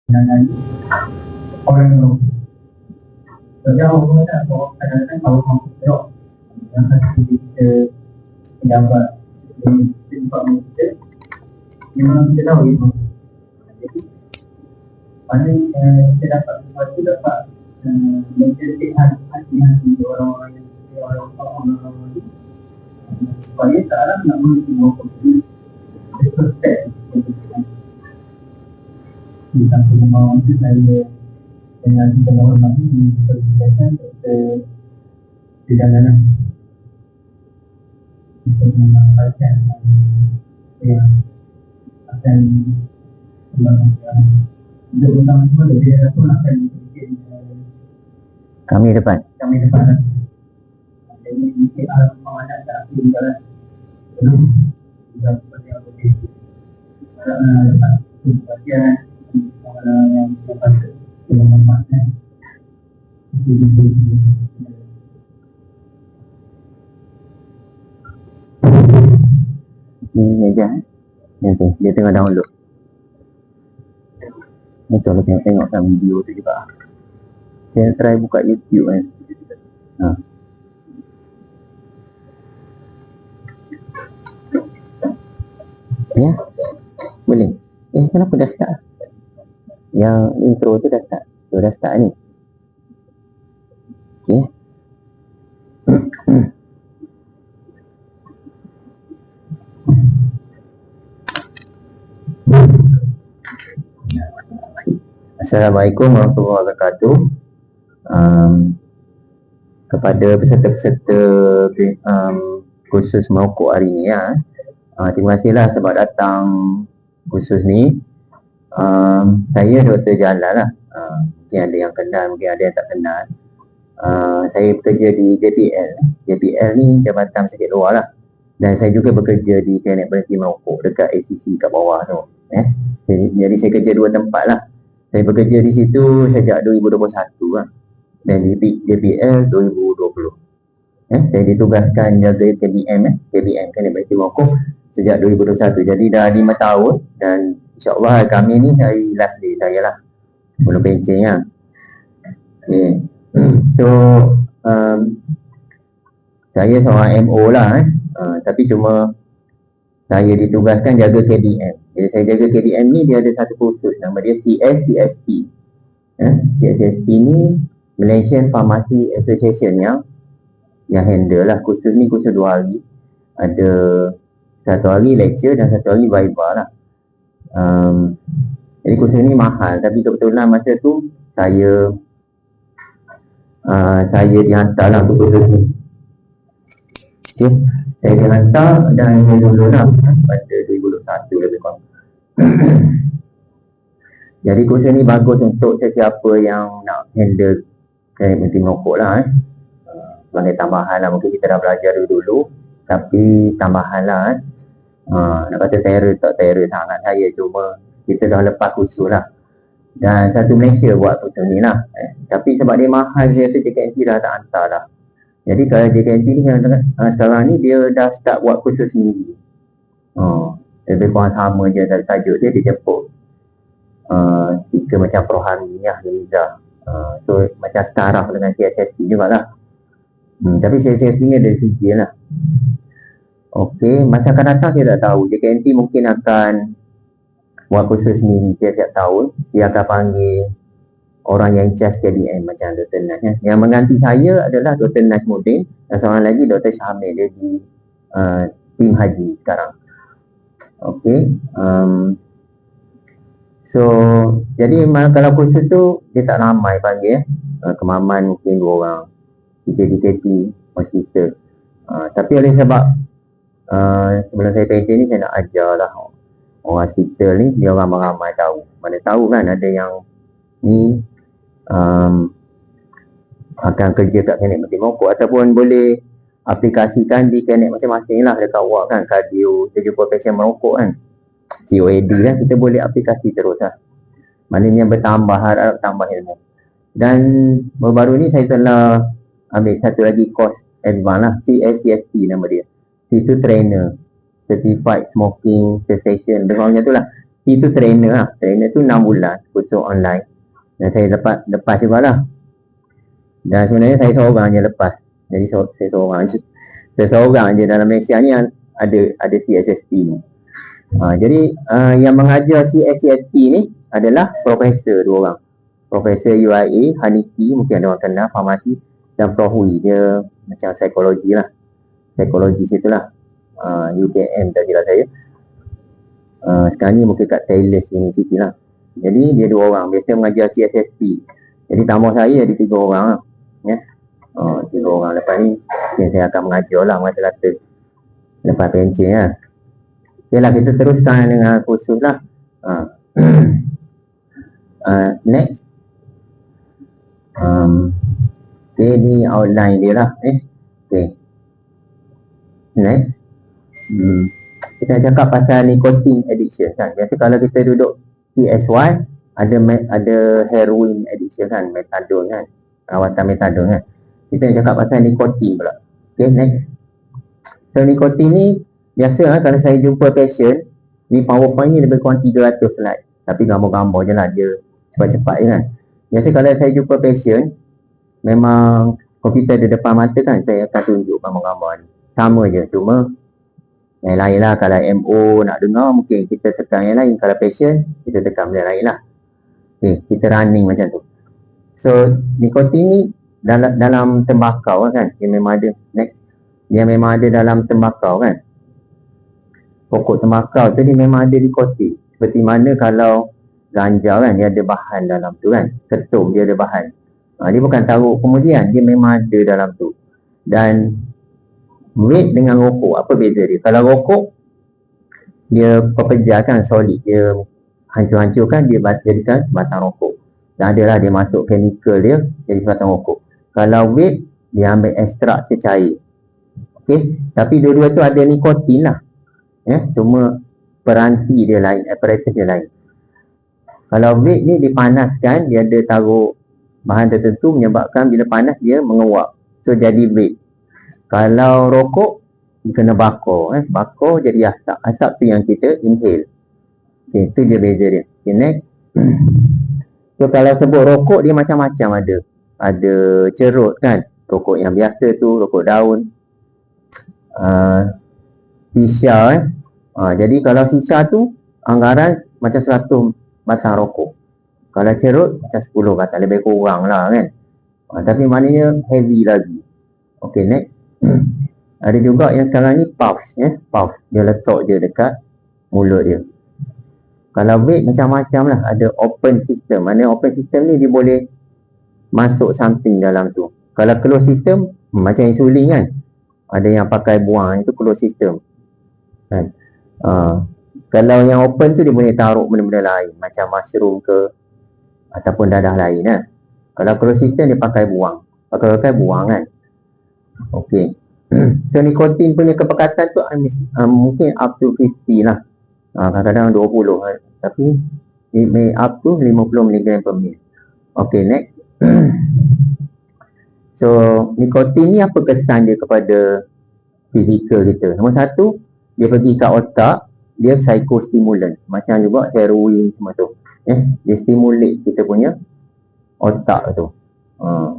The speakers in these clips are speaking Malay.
dengan orang yang sejauh mana kadang-kadang kalau mampu teruk yang pasti kita pendapat sebab kita memang kita tahu itu. Jadi mana kita dapat sesuatu dapat mencetak hati orang-orang supaya sekarang nak mengukur retrospect di satu kemauan itu saya dengan kita menghormati dipersilakan tidak dalam untuk menyampaikan yang akan untuk undang semua dia pun akan bikin kami depan jadi mungkin alam pengadat tak aktif jalan belum sudah seperti yang boleh dapat bagian yang dapat menghormatkan ni meja tu dia tengah download ni kalau tengokkan video tu juga saya try buka YouTube kan ya boleh kenapa dah start yang intro tu dah start so dah start ni okay. Assalamualaikum warahmatullahi wabarakatuh. Kepada peserta-peserta kursus merokok hari ni terima kasihlah sebab datang kursus ni. Saya Dr. Jalal lah. Mungkin ada yang kenal, mungkin ada yang tak kenal. Saya bekerja di JPL. JPL ni Jabatan Sakit Luar lah. Dan saya juga bekerja di Klinik Berhenti Merokok dekat ACC kat bawah tu. Jadi saya kerja dua tempat lah. Saya bekerja di situ sejak 2021 lah. Dan di JPL 2020. Saya ditugaskan jaga KBM Klinik Berhenti Merokok sejak 2021. Jadi dah 5 tahun dan insyaAllah kami ni hari last day saya lah sebelum pencing lah. Okay. So saya seorang MO lah tapi cuma saya ditugaskan jaga KBM. Jadi saya jaga KBM ni dia ada satu kursus nama dia CSCSP. CSCSP ni Malaysian Pharmacy Association yang handle lah kursus ni. Kursus 2 hari, ada 1 hari lecture dan 1 hari viva lah. Jadi kursus ni mahal tapi kebetulan masa tu saya dihantar lah untuk kursus ni. Okay. Saya dihantar dan saya dulu lah pada 2021 lebih kurang. Jadi kursus ni bagus untuk sesiapa yang nak handle klinik berhenti merokok lah. Sebagai tambahan lah, mungkin kita dah belajar dulu tapi tambahan lah. Nak kata terror tak terror sangat saya, cuma kita dah lepas kursus lah. Dan satu Malaysia buat kursus ni lah. Tapi sebab dia mahal, saya rasa JKNT dah tak hantar lah. Jadi kalau JKNT ni sekarang ni dia dah start buat kursus sendiri. Lebih kurang sama je tajuk dia jemput tiga macam Prohami lah, Liza. So macam setaraf dengan CSSP jugalah. Tapi CSSP ni ada sijil lah. Okey, masa akan datang saya tak tahu. JKNT mungkin akan buat kursus ni setiap tahun. Dia akan panggil orang yang charge KBM macam Dr. Nas. Yang mengganti saya adalah Dr. Najmuddin dan seorang lagi Dr. Syamil. Dia di tim haji sekarang. Okey. So, jadi kalau kursus tu dia tak ramai panggil. Kemaman mungkin 2 orang. Kita di KP hospital. Tapi oleh sebab sebelum saya pension ni saya nak ajar lah orang hospital ni, dia orang ramai tahu. Mana tahu kan ada yang ni akan kerja kat klinik berhenti merokok ataupun boleh aplikasikan di klinik masing-masing lah dekat awak kan, cardio, tujuh profession merokok kan, COAD kan, kita boleh aplikasi terus lah. Maknanya bertambah, harap tambah ilmu. Dan baru-baru ni saya telah ambil satu lagi course advance lah, CSCSP nama dia. Itu trainer, Certified Smoking Cessation, dengarnya tu lah. Itu trainer lah. Trainer tu 6 bulan kursus online. Dan saya lepas jugalah. Dan sebenarnya saya seorang je lepas. Jadi saya seorang je. Saya seorang je dalam Malaysia ni ada CSSP ni. Jadi yang mengajar CSSP ni adalah profesor 2 orang. Profesor UIA, Hanifi, mungkin ada orang kenal, farmasi, dan Prof Hui, dia macam psikologi lah. Psikologi situlah. UKM tak kira saya. Sekarang ni mungkin kat Taylor University lah. Jadi dia 2 orang, biasa mengajar CSSP. Jadi tambah saya ada 3 orang lah. Ya. 3 orang lepas ni saya akan mengajar lah masa-masa lepas pencen lah. Okay lah, kita teruskan dengan kursus lah. Next. Okay, ni outline dia lah. Okay. Next. Kita cakap pasal nicotine addiction kan. Biasa kalau kita duduk PS1 ada heroin addiction kan, metadon kan, rawatan metadon kan. Kita cakap pasal nikotin pula. Okay, next. So nikotin ni biasa lah, kalau saya jumpa patient ni, PowerPoint ni lebih kurang 300 slide, tapi gambar-gambar je lah, dia cepat-cepat je kan. Biasa kalau saya jumpa patient, memang komputer di depan mata kan, saya akan tunjuk gambar-gambar ni. Sama je, cuma yang lain lah. Kalau MO nak dengar, mungkin kita tekan yang lain. Kalau patient, kita tekan yang lain lah. Okay, kita running macam tu. So nikotin ni dalam tembakau kan, dia memang ada. Next, dia memang ada dalam tembakau kan. Pokok tembakau tu dia memang ada nikotin. Seperti mana kalau ganja kan, dia ada bahan dalam tu kan. Ketum dia ada bahan. Dia bukan taruh kemudian, dia memang ada dalam tu. Dan vape dengan rokok, apa beza dia? Kalau rokok, dia pepejarkan solid, dia hancur-hancurkan, dia jadikan batang rokok. Dan adalah dia masuk chemical dia jadi batang rokok. Kalau vape, dia ambil ekstrak cecair. Okay, tapi dua-dua tu ada nikotin lah. Cuma peranti dia lain, apparatus dia lain. Kalau vape ni dipanaskan, dia ada taruh bahan tertentu menyebabkan bila panas dia menguap. So jadi vape. Kalau rokok, dia kena bakar. Bakar jadi asap. Asap tu yang kita inhale. Okay, tu dia beza dia. Okay, next. So kalau sebut rokok, dia macam-macam ada. Ada cerut kan. Rokok yang biasa tu, rokok daun. Shisha jadi kalau shisha tu, anggaran macam 100 batang rokok. Kalau cerut, macam 10 batang. Lebih kurang lah kan. Tapi maknanya heavy lagi. Okay, next. Ada juga yang sekarang ni puffs. Puffs, dia letak je dekat mulut dia. Kalau vape macam-macam lah. Ada open system. Mana open system ni dia boleh masuk something dalam tu. Kalau closed system, macam insulin kan, ada yang pakai buang, itu closed system kan. Kalau yang open tu dia boleh taruh benda-benda lain, macam mushroom ke ataupun dadah lain kan. Kalau closed system dia pakai buang, pakai buang kan. Okay. So nikotin punya kepekatan tu mungkin up to 50 lah. Kadang-kadang 20 kan. Tapi up to 50 mg per mil. Okay, next. So nikotin ni apa kesan dia kepada fizikal kita? Nombor satu, dia pergi kat otak, dia psychostimulant. Macam juga heroin semua tu. Dia stimulate kita punya otak tu.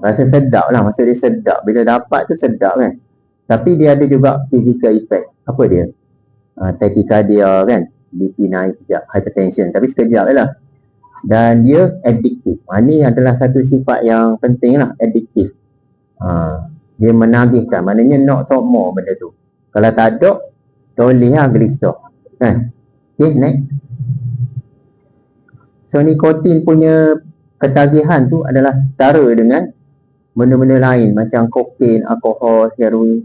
Rasa sedap lah, masa dia sedap. Bila dapat tu sedap kan. Tapi dia ada juga physical effect. Apa dia? Tachycardia kan, BP naik sekejap, hypertension. Tapi sekejap je lah. Dan dia addictive. Ini adalah satu sifat yang penting lah, addictive. Dia menagihkan, maknanya nak talk more benda tu. Kalau tak ada, toleh lah gelisah kan. Okay, next. So nikotin punya ketagihan tu adalah setara dengan benda-benda lain macam kokain, alkohol, heroin.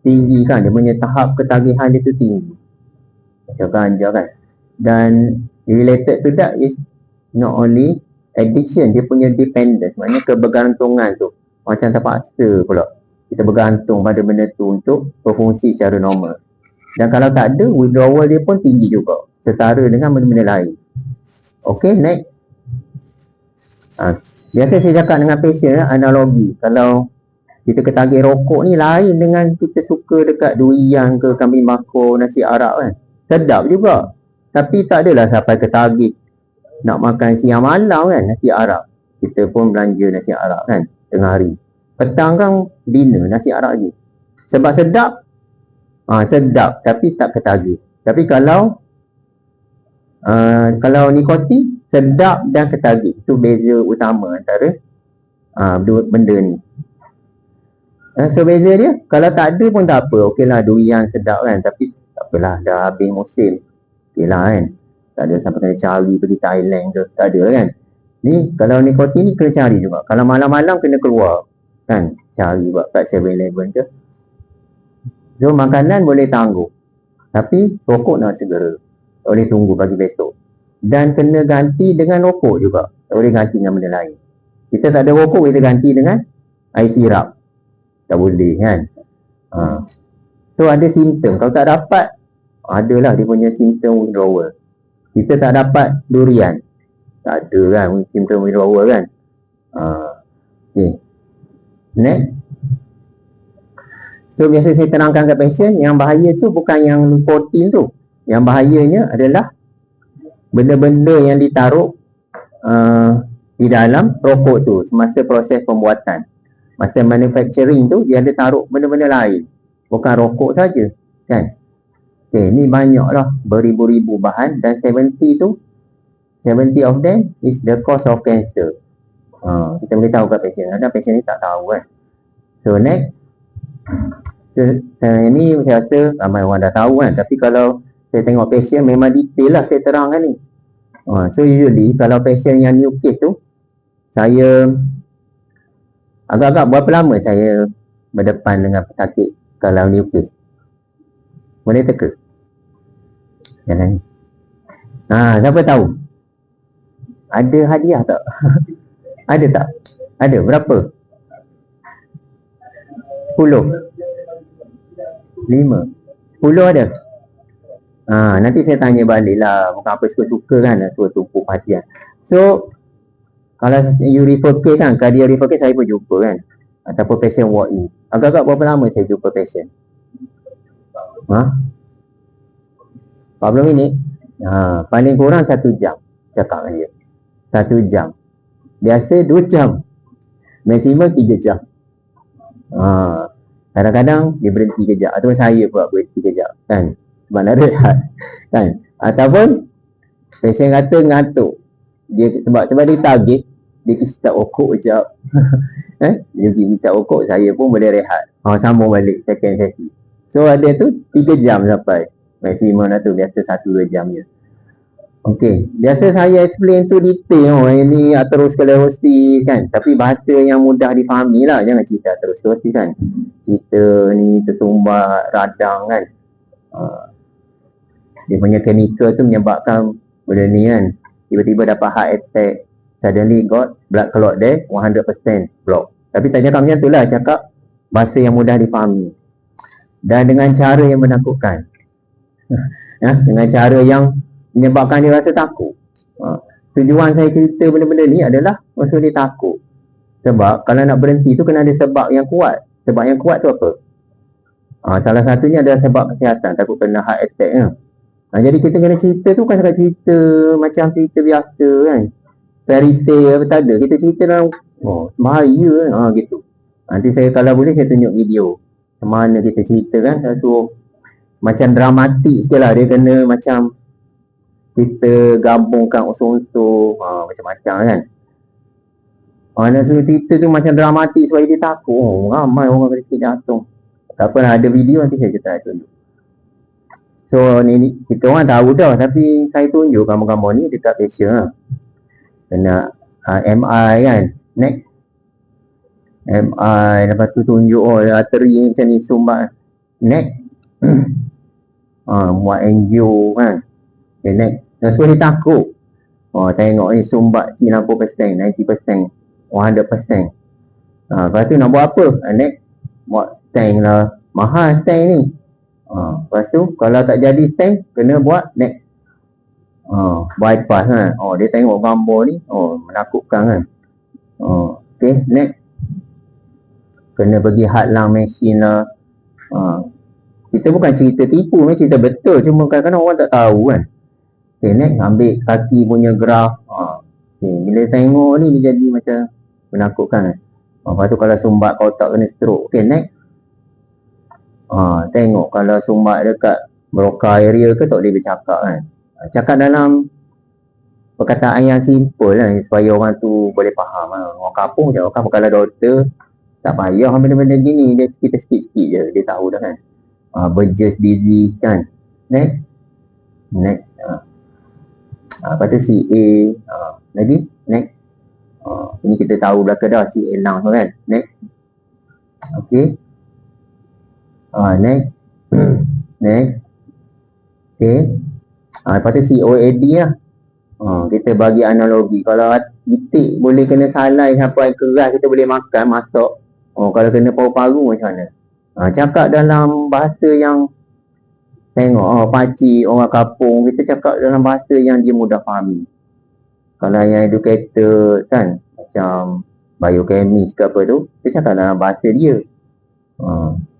Tinggi kan, dia punya tahap ketagihan dia tu tinggi macam ganja kan. Dan related to that is not only addiction, dia punya dependence, maknanya kebergantungan tu macam terpaksa pula kita bergantung pada benda tu untuk berfungsi secara normal. Dan kalau tak ada, withdrawal dia pun tinggi juga, setara dengan benda-benda lain. Okay, next. Biasa saya cakap dengan patient analogi, kalau kita ketagih rokok ni lain dengan kita suka dekat durian ke, kambing bakar, nasi Arab kan. Sedap juga, Tapi tak adalah sampai ke target nak makan siang malam kan, nasi Arab. Kita pun belanja nasi Arab kan, tengah hari. Petang kan dinner nasi Arab je. Sebab sedap. Sedap tapi tak ke target. Tapi kalau nikotin, sedap dan ke target. Itu beza utama antara dua benda ni. So beza dia, kalau tak ada pun tak apa. Okey lah, durian sedap kan, tapi tak apalah, dah habis musim. Okey lah kan, tak ada sampai kena cari pergi Thailand ke, tak ada kan. Ni kalau nikotin ni kena cari juga. Kalau malam-malam kena keluar kan, cari buat kat 7-Eleven ke. So makanan boleh tangguh, tapi rokok nak segera, tak boleh tunggu pagi besok. Dan kena ganti dengan rokok juga, tak boleh ganti dengan benda lain. Kita tak ada rokok, kita ganti dengan air sirap, tak boleh kan. So ada simptom, kalau tak dapat, adalah dia punya simptom withdrawal. Kita tak dapat durian, tak ada kan simptom withdrawal kan. Okay. Next. So biasa saya terangkan kat pasien, yang bahaya tu bukan yang nikotin tu. Yang bahayanya adalah benda-benda yang ditaruh di dalam rokok tu semasa proses pembuatan. Masa manufacturing tu dia ada taruh benda-benda lain, bukan rokok saja kan. Okay, ni banyak lah, beribu-ribu bahan, dan 70 of them is the cause of cancer. Kita boleh tahu kat pasien, kadang pasien ni tak tahu kan. So next. Ini saya rasa ramai orang dah tahu kan, tapi kalau saya tengok pasien memang detail lah saya terangkan ni. So usually kalau pasien yang new case tu, saya agak-agak berapa lama saya berdepan dengan pesakit kalau new case? Boleh teka? Jangan. Siapa tahu? Ada hadiah tak? Ada tak? Ada, berapa? 10? 5? 10 ada? Nanti saya tanya balik lah, bukan apa suka-suka kan, suka tumpuk perhatian. So kalau you refer case kan, kalau dia refer case saya pun jumpa kan, ataupun patient walk in. Agak-agak berapa lama saya jumpa patient? 40 minit? Paling kurang 1 jam cakap dengan dia. 1 jam. Biasa 2 jam. Maksimum 3 jam. Kadang-kadang dia berhenti kejap, ataupun saya buat berhenti kejap kan, sebab nak rehat kan. Ataupun patient kata ngantuk, dia sebab dia target, dia isap rokok kejap dia pergi isap rokok, saya pun boleh rehat, sambung balik second sesi. So ada tu 3 jam sampai maksimum lah tu, biasa 1-2 jam je. Okey, biasa saya explain tu detail, ini aterosklerosis kan, tapi bahasa yang mudah difahami lah, jangan cerita aterosklerosis kan, cerita ni tersumbat radang kan. Dia punya chemical tu menyebabkan benda ni kan, tiba-tiba dapat heart attack, suddenly got blood clot there, 100% block. Tapi tak cakap macam tu lah, cakap bahasa yang mudah difahami dan dengan cara yang menakutkan. Dengan cara yang menyebabkan dia rasa takut. Tujuan saya cerita benda-benda ni adalah maksud dia takut. Sebab kalau nak berhenti tu kena ada sebab yang kuat. Sebab yang kuat tu apa? Salah satunya adalah sebab kesihatan, takut kena heart attack kan. Jadi kita kena cerita tu bukan sekadar cerita macam cerita biasa kan, fairy tale apa tak ada. Kita cerita dalam bahaya kan, gitu. Nanti saya kalau boleh saya tunjuk video mana kita cerita kan, satu macam dramatik sikit lah. Dia kena macam kita gabungkan unsur-unsur macam-macam kan. Nak suruh cerita tu macam dramatik supaya dia takut. Ramai orang kena sikit jantung. Tak apa lah, ada video nanti saya cerita tunjuk. So ni kita orang tahu dah, tapi saya tunjuk gambar-gambar ni dekat patient lah. Kena MI kan. Next MI, lepas tu tunjuk arteri macam ni sumbat. Next buat angio kan. Okay, next. So dia takut. Tengok ni sumbat 90%, 90%, 100%. Lepas tu nak buat apa? Next buat stent lah. Mahal stent ni. Lepas tu kalau tak jadi stent, kena buat next bypass kan. Dia tengok gambar ni, menakutkan kan. Okay, next. Kena pergi heart lung machine lah. Kita bukan cerita tipu, cerita betul. Cuma kadang-kadang orang tak tahu kan. Okay, next ambil kaki punya graf. Okay, bila tengok ni dia jadi macam menakutkan. Lepas tu kalau sumbat otak kena stroke. Okay, next. Tengok kalau sumbat dekat broca area ke tak boleh bercakap kan. Cakap dalam perkataan yang simple lah supaya orang tu boleh faham lah. Orang kampung je, orang kalau doktor tak payah benda-benda gini, dia kita sikit-sikit je dia tahu dah kan. Burgess disease kan. Next. Lepas tu CA. Lagi next. Ini kita tahu belakang dah CA lung tu kan. Next. Okay. Next. Next. Okay. Lepas tu COAD lah. Kita bagi analogi. Kalau titik boleh kena salai sampai keras kita boleh makan, masak. Kalau kena paru-paru macam mana? Cakap dalam bahasa yang tengok pakcik, orang kampung, kita cakap dalam bahasa yang dia mudah fahami. Kalau yang educated kan, macam biochemist ke apa tu, kita cakap dalam bahasa dia.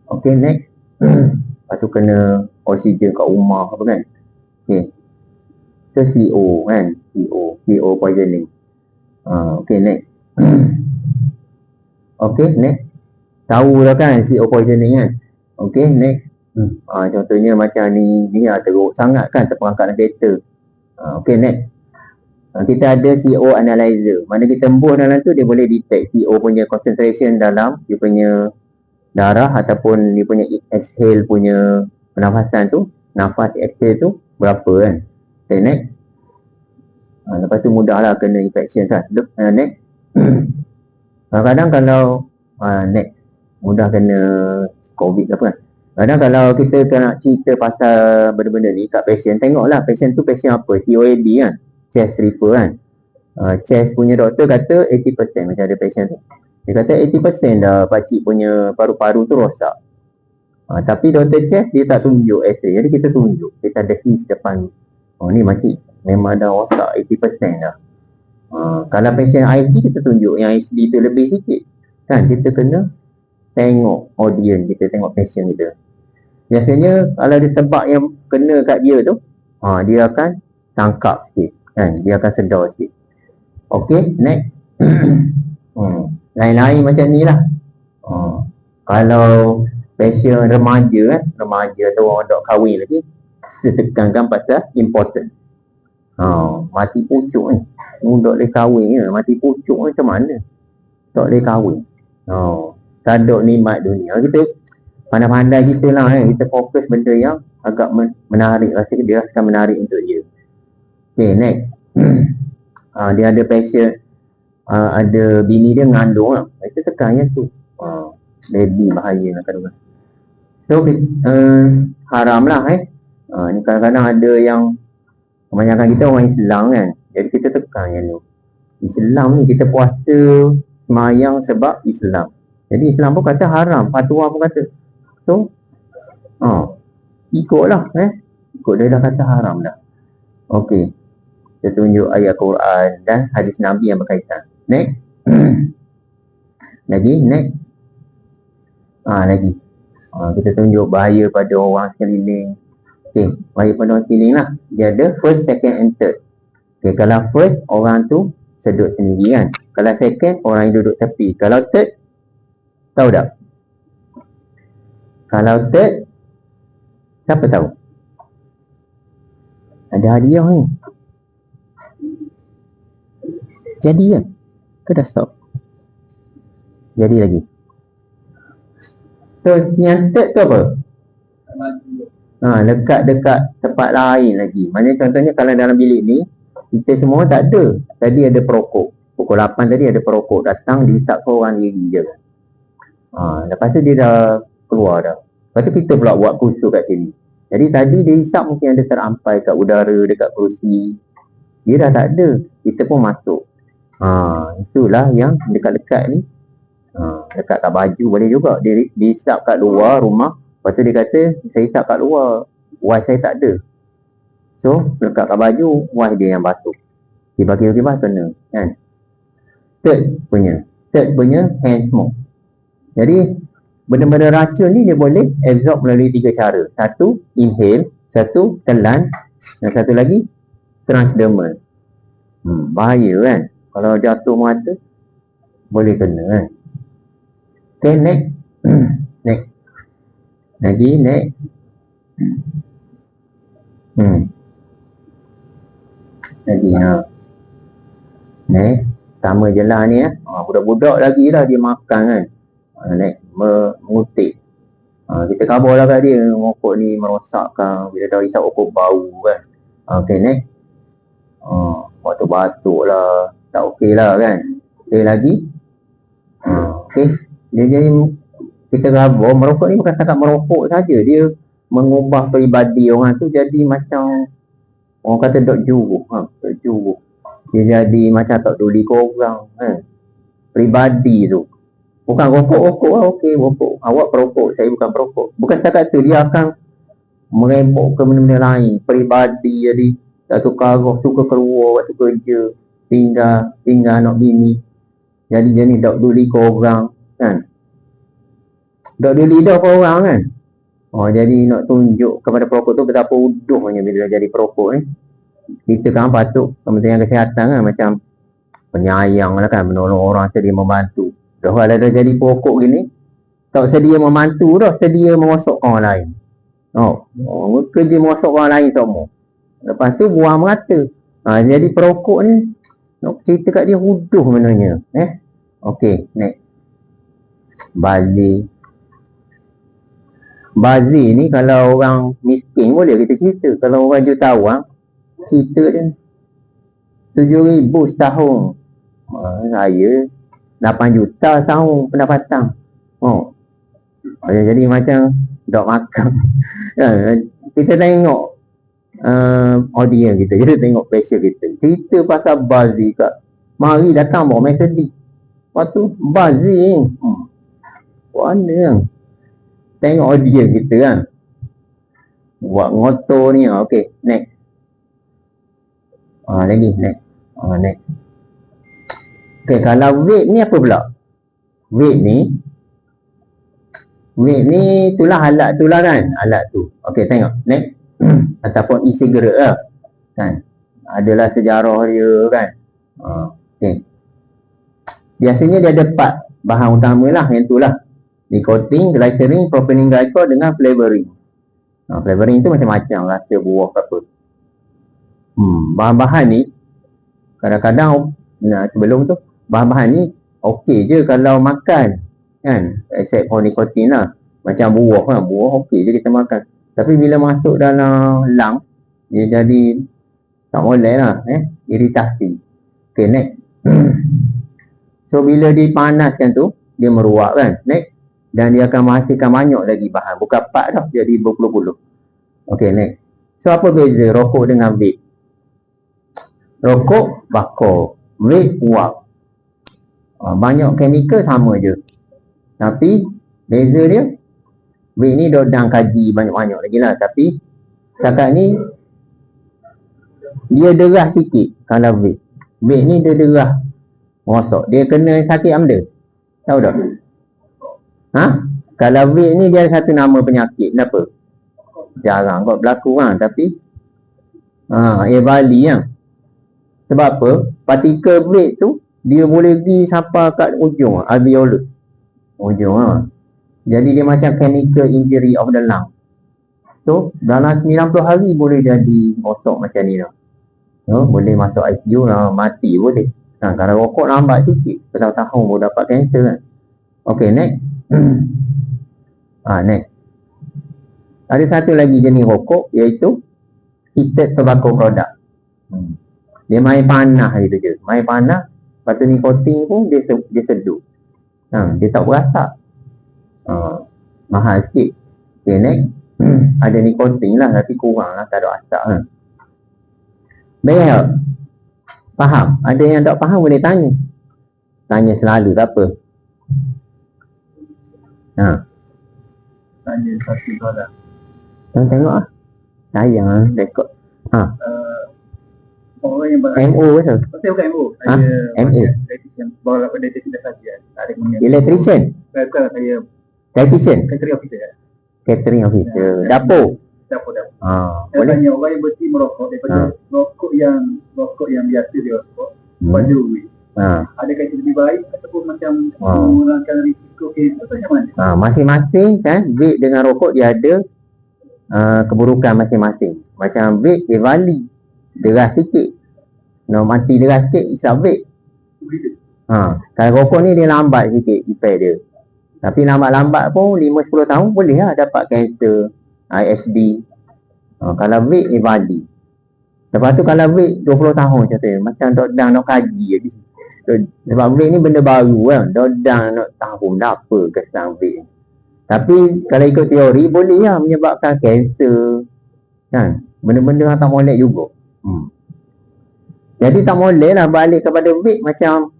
Okay, next. Lepas tu kena oksigen kat rumah apa kan. Okay. So CO kan, CO poisoning. Okay, next. Okay, next. Tahu lah kan CO poisoning kan. Okay, next. Contohnya macam ni teruk sangat kan, terperangkap dalam kereta. Okay, next. Kita ada CO analyzer. Mana kita embus dalam tu, dia boleh detect CO punya concentration dalam dia punya darah ataupun dia punya exhale punya pernafasan tu, nafas exhale tu berapa kan. Okay, next. Lepas tu mudahlah kena infection kan. Next. Kadang-kadang kalau next mudah kena COVID apa kan. Kadang kalau kita nak cerita pasal benda-benda ni kat patient, tengoklah patient tu patient apa, COAD kan, chest refer kan. Chest punya doktor kata 80% macam ada patient tu. Dia kata 80% dah pakcik punya paru-paru tu rosak. Tapi doktor chest dia tak tunjuk X-ray. Jadi kita tunjuk. Kita ada his depan. Ni makcik memang dah rosak 80% dah. Kalau patient ISD kita tunjuk yang ISD tu lebih sikit. Kan kita kena tengok audience kita, tengok patient kita. Biasanya kalau dia sebab yang kena kat dia tu, dia akan tangkap sikit kan, dia akan sedar sikit. Okay, next. Lain-lain macam ni lah. Kalau patient remaja tu orang dok kahwin lagi, kita tekankan pasal important. Mati pucuk ni, dok boleh kahwin je, mati pucuk macam mana? Tak boleh kahwin. Tak ada nikmat dunia. Kita pandai-pandai kita lah kita fokus benda yang agak menarik, rasa dia akan menarik untuk dia. Okay, next. Dia ada patient, ada bini dia mengandung lah. Kita tekan yang tu. Baby bahaya lah kandungan. So, haram lah ni kadang-kadang ada yang kebanyakan kita orang Islam kan. Jadi kita tekan yang tu. Islam ni kita puasa semayang sebab Islam. Jadi Islam pun kata haram, fatwa pun kata. So, ikutlah ikut dia dah kata haram dah. Okey. Kita tunjuk ayat Quran dan hadis Nabi yang berkaitan. Next. Lagi, next. Lagi. Kita tunjuk bahaya pada orang sekeliling. Okey, bahaya pada orang sekeliling lah. Dia ada first, second and third. Okey, kalau first, orang tu sedut sendiri kan. Kalau second, orang yang duduk tepi. Kalau third, tahu tak? Kalau third, siapa tahu? Ada hadiah ni. Jadi kan? Ke dah stop? Jadi lagi. So, yang third tu apa? Dekat-dekat tempat lain lagi. Maksudnya contohnya kalau dalam bilik ni, kita semua tak ada. Tadi ada perokok. Pukul 8 tadi ada perokok datang, dihisap korang diri je. Lepas tu dia dah keluar dah. Lepas tu kita pula buat kursus kat sini. Jadi tadi dia hisap mungkin ada terampai kat udara, dekat kerusi. Dia dah tak ada. Kita pun masuk. Itulah yang dekat-dekat ni. Dekat kat baju boleh juga. Dia hisap kat luar rumah. Lepas tu dia kata, saya hisap kat luar. Wah saya tak ada. So, dekat kat baju, wah dia yang basuh. Dia bagi-bagi kena. Kan? Third punya hand smoke. Jadi, benda-benda racun ni dia boleh absorb melalui 3 cara. Satu, inhale. Satu, telan. Dan satu lagi, transdermal. Bahaya kan. Kalau jatuh mata boleh kena kan. Okay, next. Next. Lagi next. Lagi next. Sama je lah ni budak-budak lagi lah dia makan kan. Next. Mengutip. Kita khabar lah kat dia, rokok ni merosakkan, bila dah hisap rokok bau kan. Okay, next. Batuk-batuk lah, tak okey lah kan. Okay, lagi. Okay, dia jadi kita khabar, merokok ni bukan setakat merokok saja, dia mengubah peribadi orang tu jadi macam orang kata dok juruh. Dok juruh. Dia jadi macam tak peduli korang kan. Peribadi tu. Bukan rokok lah, okey rokok. Awak perokok, saya bukan perokok. Bukan setakat tu, dia akan merembok ke benda-benda lain. Peribadi jadi satu karah suka keluar waktu kerja, tinggal anak bini. Jadi jenis tak peduli korang kan. Tak peduli dah korang kan. Jadi nak tunjuk kepada perokok tu betapa uduhnya bila jadi perokok ni. Kita kan patut Kementerian Kesihatan kan macam penyayang lah kan, menolong orang, sedia membantu. Dah kalau dah jadi perokok gini, tak sedia membantu dah, sedia merosakkan orang lain. Kerja merosakkan orang lain semua. Lepas tu buang merata. Jadi perokok ni nak cerita kat dia huduh benarnya. Okey, next. Bazir ni kalau orang miskin boleh kita cerita. Kalau orang jutawan, cerita dia 7,000 setahun. Saya 8 juta setahun pendapatan. Jadi macam tak makan. Kita tengok audience kita tengok passion kita. Cerita pasal bazir kat mari datang bawa main sedih. Lepas tu bazir mana yang tengok audience kita kan buat ngotor ni. Okay, next. Lagi next. Next. Okay, kalau vape ni apa pula? Vape ni itulah alat tu lah kan. Alat tu. Okay, tengok. Next. Ataupun e-cigarette lah kan. Adalah sejarah dia kan. Okay. Biasanya dia ada 4 bahan utama lah. Yang tu lah. Nikotin, glycerin, propylene glycol dengan flavoring. Flavoring tu macam-macam. Rasa buah ke apa. Bahan-bahan ni kadang-kadang sebelum tu bahan-bahan ni okey je kalau makan kan, except for nikotin lah. Macam buah kan, buah okey je kita makan. Tapi bila masuk dalam lung, dia jadi tak boleh lah, iritasi. Okay, next. So bila dipanaskan tu, dia meruap kan, next. Dan dia akan menghasilkan banyak lagi bahan, bukan 4 dah, jadi berpuluh-puluh. Okay, next. So apa beza rokok dengan vape? Rokok bakar, vape uap. Banyak chemical sama je. Tapi beza dia, vape ni dah kaji banyak-banyak lagi lah. Tapi setakat ni dia derah sikit. Kalau vape ni dia derah merosak. Dia kena sakit amda. Tahu tak? Kalau vape ni dia ada satu nama penyakit. Kenapa? Jarang kot berlaku kan. Tapi Bali kan. Sebab apa? Partikel vape tu dia boleh pergi sampai kat ujung alveolus. Ujung Jadi dia macam chemical injury of the lung. So dalam 90 hari boleh jadi rosak macam ni lah. Boleh masuk ICU lah, mati boleh. Kalau rokok lambat sikit, bertahun-tahun boleh dapat kanser kan. Okay, next. Next. Ada satu lagi jenis rokok, iaitu heated tobacco product. Dia main panah gitu je. Main panah, lepas tu nikotin pun dia seduh. Dia tak berasap. Mahal sikit. Okay, next. Ada nikotin lah, tapi kurang lah, tak ada asap kan. Baik. Faham? Ada yang tak faham boleh tanya. Tanya selalu, tak apa. Tanya satu soalan. Tengok lah. Sayang lah, rekod. Orang yang MO betul? Saya bukan MO. MA. Electrician. Baru dapat electrician dah saja. Tak ada kemudian. Electrician? Bukan, saya Dietitian? catering officer. Catering officer. Dapur? Dapur. Saya Boleh. tanya orang yang berhenti merokok daripada rokok yang biasa dia rokok pada weed. Adakah itu lebih baik ataupun macam mengurangkan risiko kanser atau macam mana? Masing-masing kan vape dengan rokok dia ada keburukan masing-masing. Macam vape dia vali deras sikit, mati deras sikit isap vape. Kalau rokok ni dia lambat sikit effect dia, tapi lambat-lambat pun 5-10 tahun boleh lah dapat kanser ISD. Kalau vape dia vali. Lepas tu kalau vape 20 tahun macam tu, macam doktor nak kaji lagi. Sebab vape ni benda baru kan, doktor nak tahu dah apa kesan vape. Tapi kalau ikut teori boleh lah menyebabkan kanser kan, benda-benda yang tak molek juga. Jadi tak boleh lah balik kepada vape macam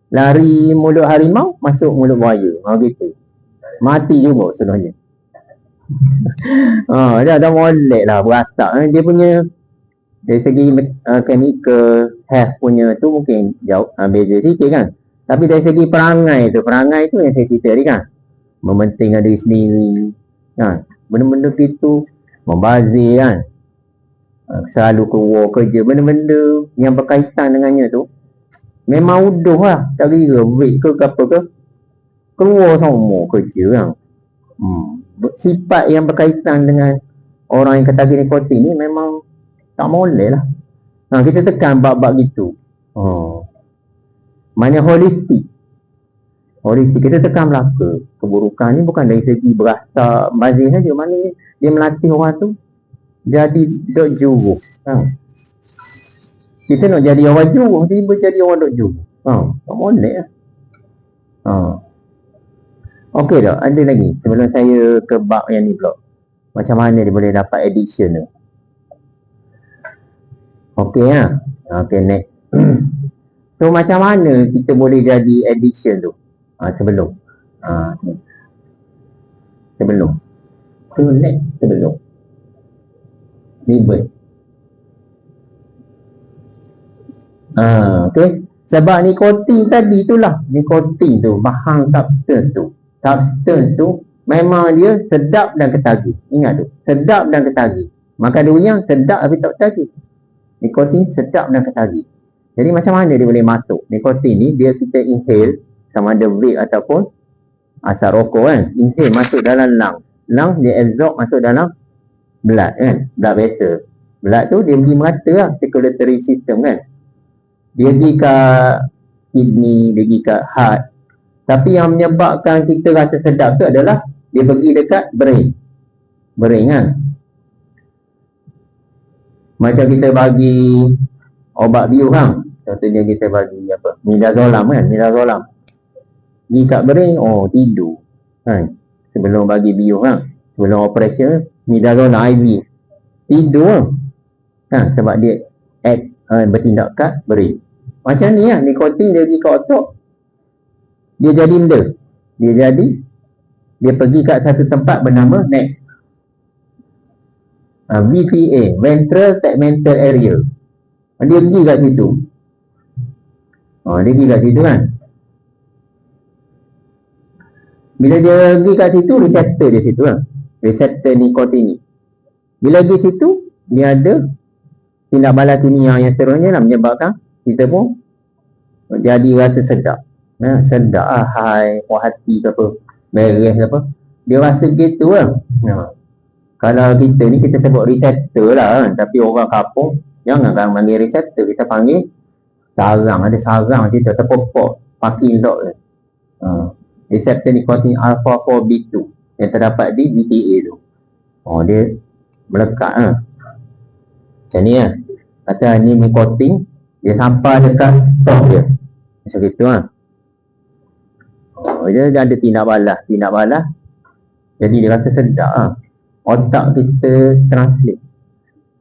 lari mulut harimau masuk mulut buaya. Gitu. Mati juga sebenarnya. Dia dah molek lah berasap. Dia punya dari segi chemical health punya tu mungkin jauh beza sikit kan. Tapi dari segi perangai tu yang saya cerita tadi kan, mementingkan diri sendiri kan, benda-benda gitu, membazir kan, selalu keluar kerja, benda-benda yang berkaitan dengannya tu memang uduh lah. Tak kira vape ke apa ke, keluar semua kerja kan. Sifat yang berkaitan dengan orang yang ketagihan nikotin ni memang tak boleh lah. Kita tekan bab-bab gitu. Mana holistik kita tekan belaka. Keburukan ni bukan dari segi berasa bazir saja, maknanya dia melatih orang tu jadi dok juru. Kita nak jadi orang juru, tiba jadi orang dok juru. Tak boleh lah. Okey tak? Ada lagi sebelum saya ke bab yang ni pula. Macam mana dia boleh dapat addiction tu? Okey lah. Okey, next. So macam mana kita boleh jadi addiction tu? Sebelum reverse. Okay. Sebab nikotin tadi itulah, nikotin tu, bahan substance tu memang dia sedap dan ketagih. Ingat tu, sedap dan ketagih. Makan durian sedap tapi tak ketagih. Nikotin sedap dan ketagih. Jadi macam mana dia boleh masuk? Nikotin ni dia kita inhale, sama ada vape ataupun asap rokok kan, inhale masuk dalam lung dia absorb masuk dalam blood kan, blood vessel. Blood tu dia pergi merata lah circulatory system kan, dia pergi ke kidney, dia pergi ke heart. Tapi yang menyebabkan kita rasa sedap tu adalah dia pergi dekat brain kan. Macam kita bagi obat bius kan, contohnya kita bagi apa, midazolam kan, pergi kat brain, tidur kan. Sebelum bagi bius kan, sebelum operation, midazolam IV, tidur kan, sebab dia bertindak kat brain. Macam ni lah, nikotin dia pergi ke otak, dia jadi benda, dia pergi kat satu tempat bernama next, VTA, Ventral Tegmental Area. Dia pergi kat situ. Dia pergi kat situ kan. Bila dia pergi kat situ, reseptor dia situ kan, reseptor nikotin ni. Bila pergi situ, dia ada tindak balas kimia yang seterusnya lah, menyebabkan kita pun jadi rasa sedap. Sedap lah, high, puas hati ke apa, beres ke apa, dia rasa gitu lah. Kalau kita ni kita sebut reseptor lah kan, tapi orang kampung jangan kan panggil reseptor, kita panggil sarang. Ada sarang kita terpopok parking lot ni. Reseptor nikotin alpha 4B2 yang terdapat di VTA tu. Dia melekat lah. Macam ni lah. Kata ni nikotin, dia sampai dekat top dia. Macam gitu lah. Dia ada tindak balas. Jadi dia rasa sedap lah. Otak kita translate,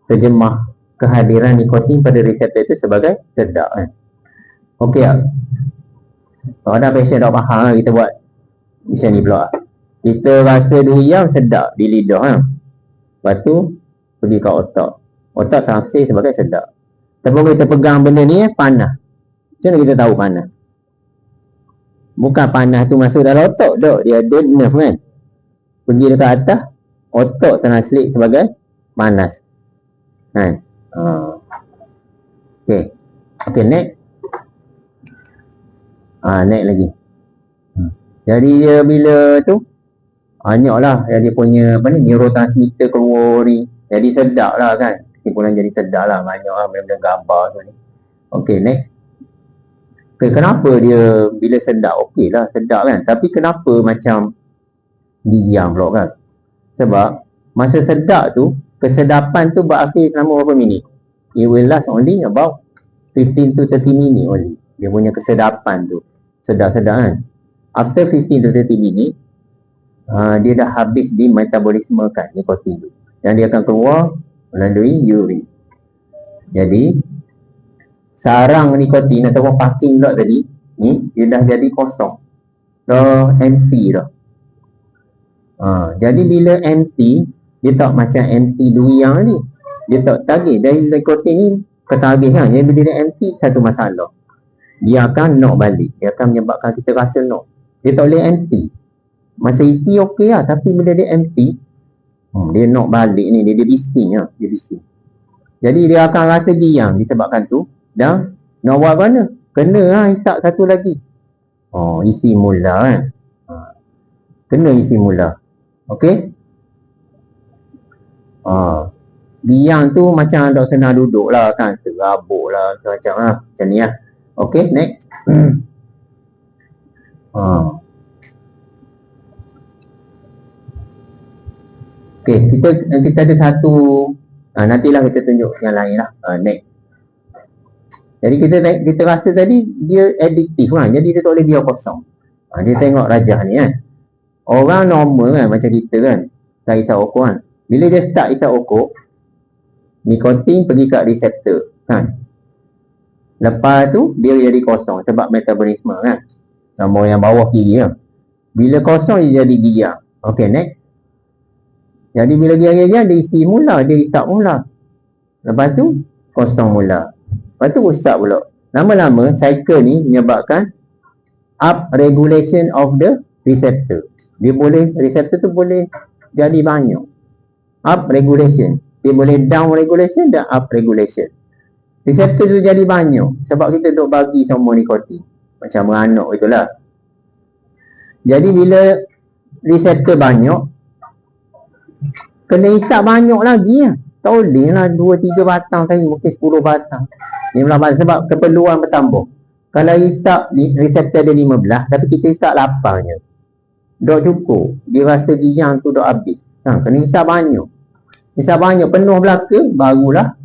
terjemah kehadiran nikotin pada reseptor itu sebagai sedap kan. Okey lah. Kalau ada pasien dah faham lah, kita buat macam ni pula. Kita rasa durian sedap di lidah kan. Lepas tu pergi ke otak. Otak translate sebagai sedap. Tapi kita pegang benda ni panas. Macam mana kita tahu panas? Bukan panas tu masuk dalam otak, dia ada nerve kan. Pergi dekat atas, otak translate sebagai panas. Kan? Okey. Okey, next. Next lagi. Jadi dia bila tu banyaklah dia punya neurotransmitter keluar ni. Jadi sedap lah kan. Kesimpulan jadi sedap lah. Banyak lah benda-benda gambar tu ni. Okey, next. Okay, kenapa dia bila sedap? Okey lah, sedap kan. Tapi kenapa macam diam pula kan? Sebab masa sedap tu, kesedapan tu berakhir selama berapa minit? It will last only about 15 to 30 minit only. Dia punya kesedapan tu. Sedap-sedap kan? After 15 to 30 minit, dia dah habis di metabolisme kan nikotin tu. Dan dia akan keluar melalui urin. Jadi, sarang nikotin ataupun parking lot tadi, ni dia dah jadi kosong. Dah empty dah. Jadi bila empty, dia tak macam empty durian ni. Dia tak tagih. Dari nikotin ni ketagih kan. Jadi bila dia empty, satu masalah. Dia akan knock balik. Dia akan menyebabkan kita rasa knock. Dia tak boleh empty. Masa isi okey lah. Tapi bila dia empty, dia knock balik ni. Dia bising lah. Dia bising. Jadi dia akan rasa diam disebabkan tu. Dan nak buat mana? Kena lah hisap satu lagi. Isi mula kan. Kena isi mula. Okey? Diam tu macam tak senang duduk lah kan. Serabuk lah. Macam lah. Macam ni lah. Okey, next. Okey, kita ada satu. Nantilah kita tunjuk yang lain lah. Next. Jadi kita rasa tadi dia addiktif kan. Jadi dia tak boleh biar kosong. Dia tengok rajah ni kan. Orang normal kan macam kita kan. Tak isap rokok kan. Bila dia start isap rokok, nikotin pergi kat reseptor kan. Lepas tu dia jadi kosong sebab metabolisme kan. Nombor yang bawah kiri kan. Bila kosong dia jadi diam. Okay, next. Jadi bila dia dia isi mula, dia isap mula. Lepas tu kosong mula. Lepas tu usap pula. Lama-lama cycle ni menyebabkan up regulation of the receptor. Receptor tu boleh jadi banyak. Up regulation. Dia boleh down regulation dan up regulation. Receptor tu jadi banyak sebab kita duk bagi semua nikotin. Macam beranak itulah. Jadi bila receptor banyak, kena isap banyak lagi lah. Tak boleh lah 2-3 batang saja, mungkin 10 batang. 15 batang sebab keperluan bertambah. Kalau isap reseptor ada 15, tapi kita isap 8 je. Tak cukup. Dia rasa diam tu dah habis. Kena isap banyak. Isap banyak, penuh belaka, barulah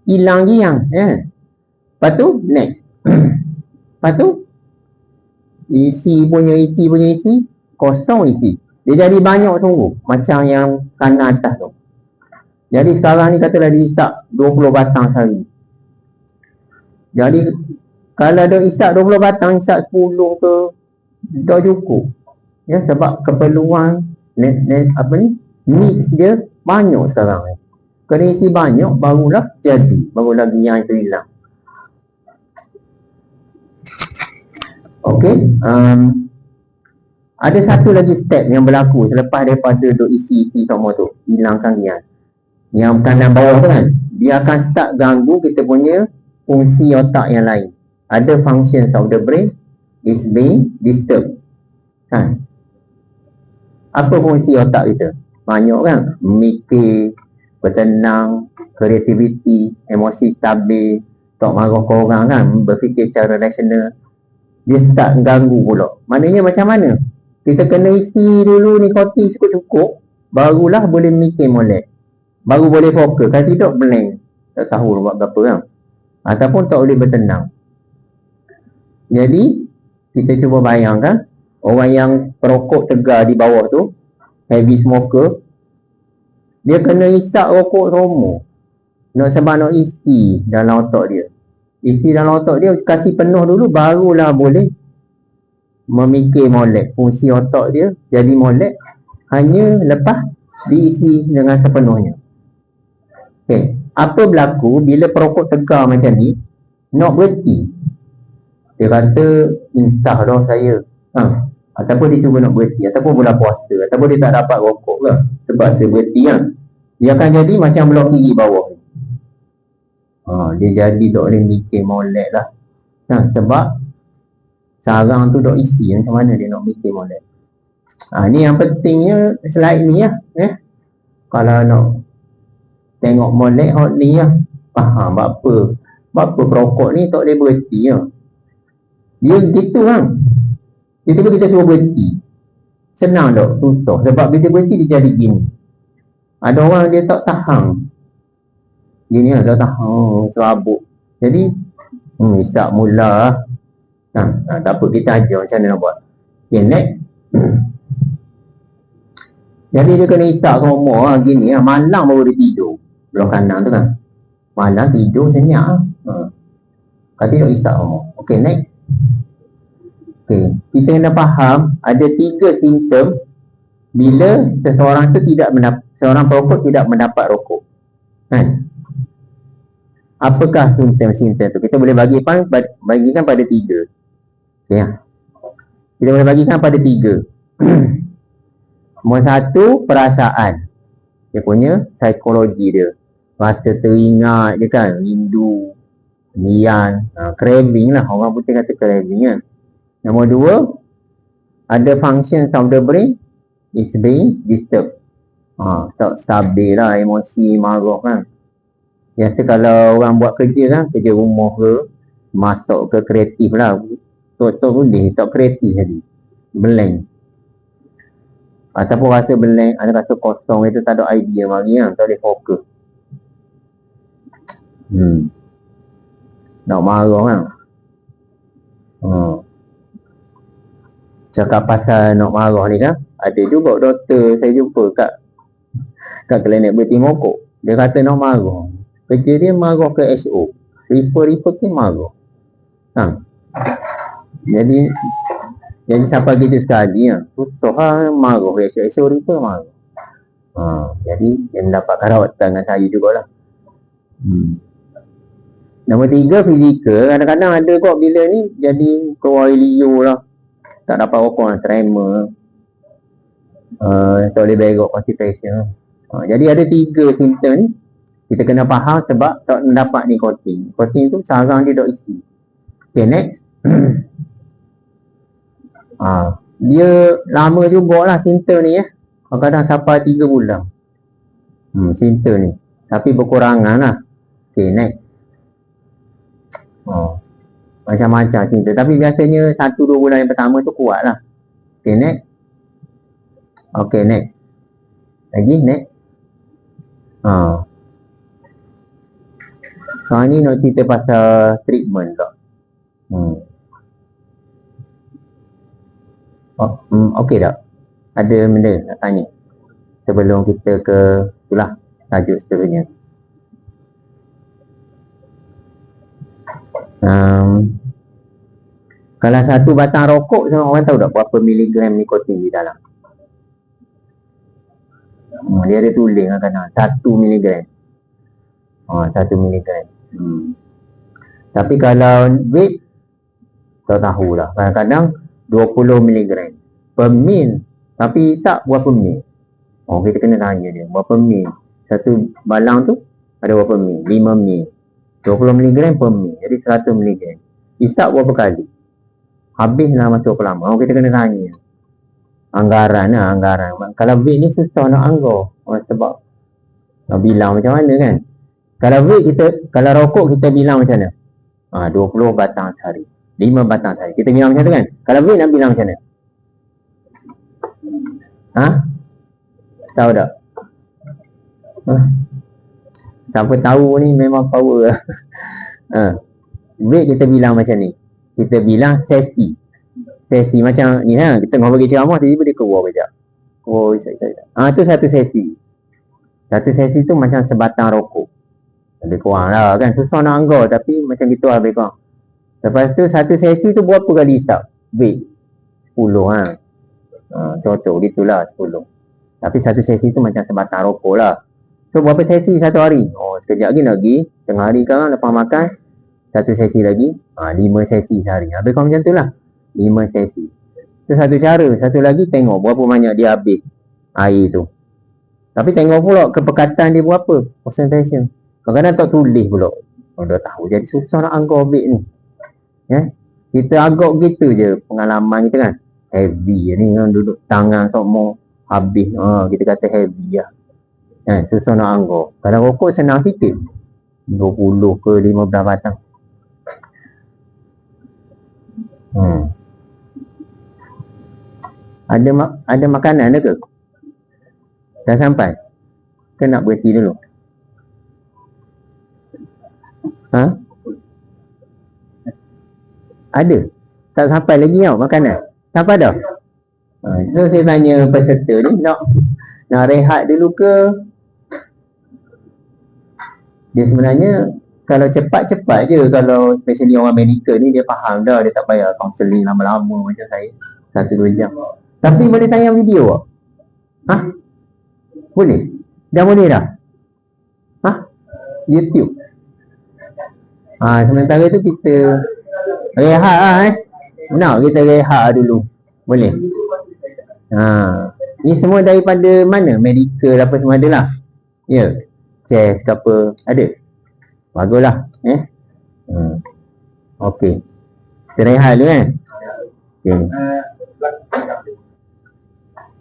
hilang giang. Lepas tu, next. Lepas tu, isi punya isi, kosong isi. Dia jadi banyak sungguh. Macam yang kanan atas tu. Jadi sekarang ni katalah diisap 20 batang sehari. Jadi kalau ada isap 20 batang, isap 10 ke, tak cukup. Ya, sebab keperluan mix dia banyak sekarang ni. Kena isi banyak, barulah jadi. Barulah giang itu hilang. Okey. Ada satu lagi step yang berlaku selepas daripada duk isi semua tu, hilangkan giang. Yang kanan bawah tu kan, dia akan start ganggu kita punya fungsi otak yang lain. Ada functions of the brain is being disturbed. Kan? Apa fungsi otak kita? Banyak kan? Memikir, bertenang, kreativiti, emosi stabil, tak marah ke orang kan, berfikir secara rasional. Dia start ganggu pula. Maknanya macam mana? Kita kena isi dulu nikotin cukup-cukup, barulah boleh mikir molek. Baru boleh fokus. Kalau tidak, blank. Tak tahu buat apa kan. Ataupun tak boleh bertenang. Jadi, kita cuba bayangkan, orang yang perokok tegar di bawah tu, heavy smoker, dia kena isap rokok semua. Sebab nak isi dalam otak dia. Isi dalam otak dia, kasih penuh dulu, barulah boleh memikir molek. Fungsi otak dia jadi molek hanya lepas diisi dengan sepenuhnya. Okay. Apa berlaku bila perokok tegar macam ni, nak berhenti? Dia kata, insah dah saya. Ataupun dia cuba nak berhenti, ataupun bulan puasa, ataupun dia tak dapat rokok ke, sebab saya berhenti kan. Dia akan jadi macam blok kiri bawah. Dia jadi tak boleh mikir molek lah. Sebab sarang tu dok isi, macam mana dia nak mikir molek. Ni yang pentingnya slide ni lah. Kalau nak tengok molek hot ni lah. Faham apa perokok ni tak boleh berhenti lah. Dia gitu kan. Tiba-tiba kita suruh berhenti. Senang tak? Susah. Sebab bila berhenti dia jadi gini. Ada orang dia tak tahan. Gini lah, tak tahan. Serabut. Jadi, isap mula lah. Tak apa, kita ajar macam mana nak buat. Okay, next. Jadi dia kena isap ke rumah lah, gini lah. Malam baru dia tidur. Belah kanan tu kan. Malam tidur senyap lah. Kata dia isap rumah. Okay, next. Okay. Kita kena faham ada 3 simptom bila seseorang tu seorang perokok tidak mendapat rokok. Kan? Apakah simptom-simptom tu? Kita boleh bagikan pada 3. Okay, kita boleh bagikan pada 3. Nombor 1, perasaan. Dia punya psikologi dia. Rasa teringat je kan, rindu, nian, craving lah. Orang putih kata craving kan. Nombor 2, ada function of the brain is being disturbed. Tak stabil lah, emosi, marah kan. Biasa kalau orang buat kerja kan, kerja rumah ke, masuk ke kreatif lah. Tok boleh, tak kreatif tadi. Blank. Ataupun rasa blank, ada rasa kosong, itu tak ada idea lagi kan, tak boleh fokus. Nak marah kan. Cakap pasal nak marah ni kan, ada juga doktor saya jumpa kat klinik berhenti mokok. Dia kata nak marah, kerja dia marah ke SO, refer ke marah. Jadi sampai gitu sekali ya. Susah marah SO refer marah. Jadi dia mendapatkan rawatan dengan saya jugalah. Nombor 3, fizikal. Kadang-kadang ada kok bila ni jadi keluar liur lah. Tak dapat rokok, tremor, tak boleh berok, constipation. Jadi ada 3 simptom ni. Kita kena faham sebab tak mendapat nikotin. Nikotin tu sarang dia tak isi. Okay, next. Dia lama juga lah simptom ni ya. Kadang-kadang sampai 3 bulan. Simptom ni. Tapi berkurangan lah. Okay, next. Macam-macam cinta. Tapi biasanya 1-2 bulan yang pertama tu kuat lah. Okay, next. Okay, next. Lagi, next. Sekarang ni nak cerita pasal treatment tak? Okay tak? Ada benda nak tanya sebelum kita ke itulah tajuk seterusnya. Kalau satu batang rokok, orang tahu tak berapa miligram nikotin di dalam? Dia ada tulis kan, 1 miligram. 1 miligram. Tapi kalau vape, tak tahulah. Kadang-kadang 20 miligram per mil. Tapi isap berapa mil? Kita kena tanya dia, berapa mil? Satu balang tu ada berapa mil? 5 mil. 20 miligram per mil. Jadi 100 miligram. Isap berapa kali? Habislah masuk ke lama. Kita kena tanya. Anggaran. Kalau vape ni susah nak anggar. Sebab nak bilang macam mana kan. Kalau vape kalau rokok kita bilang macam mana? 20 batang sehari. 5 batang sehari. Kita bilang macam tu kan. Kalau vape nak bilang macam mana? Tahu tak? Siapa tahu ni memang power. Vape kita bilang macam ni. Kita bilang sesi macam ni lah. Kita tengah bagi ceramah, tiba-tiba dia keluar kejap. Tu satu sesi. Satu sesi tu macam sebatang rokok. Lebih kurang lah kan. Susah nak anggar, tapi macam gitu lah lebih kurang. Lepas tu satu sesi tu berapa kali isap? Vape 10 kan. Contoh gitulah 10. Tapi satu sesi tu macam sebatang rokok lah. So berapa sesi satu hari? Sekejap lagi tengah hari kan lepas makan, satu sesi lagi, 5 sesi sehari. Habis kau macam tu lah, 5 sesi. Itu satu cara. Satu lagi tengok berapa banyak dia habis air tu. Tapi tengok pula kepekatan dia berapa, concentration. Kadang-kadang tak tulis pula. Dah tahu jadi susah nak anggap ambil ni. Kita agak gitu je pengalaman kita kan. Heavy ni kan, duduk tangan semua habis. Kita kata heavy lah. Susah nak anggap. Kalau rokok senang sikit. 20 ke 15 batang. Ada makanan ada ke? Dah sampai? Ke nak berhenti dulu? Ada? Tak sampai lagi tau makanan? Sampai dah? So saya tanya peserta ni, nak rehat dulu ke? Dia sebenarnya kalau cepat-cepat je, kalau especially orang Amerika ni, dia faham dah, dia tak payah counselling lama-lama macam saya 1-2 jam. Tapi boleh tayang video tak? Boleh? Dah boleh dah? YouTube? Sementara tu kita rehat lah Nak kita rehat dulu. Boleh? Ni semua daripada mana? Medical apa semua ada lah. Ya? Chest ke apa? Ada? Baguslah. Okey. Kita rehat dulu kan? Okay.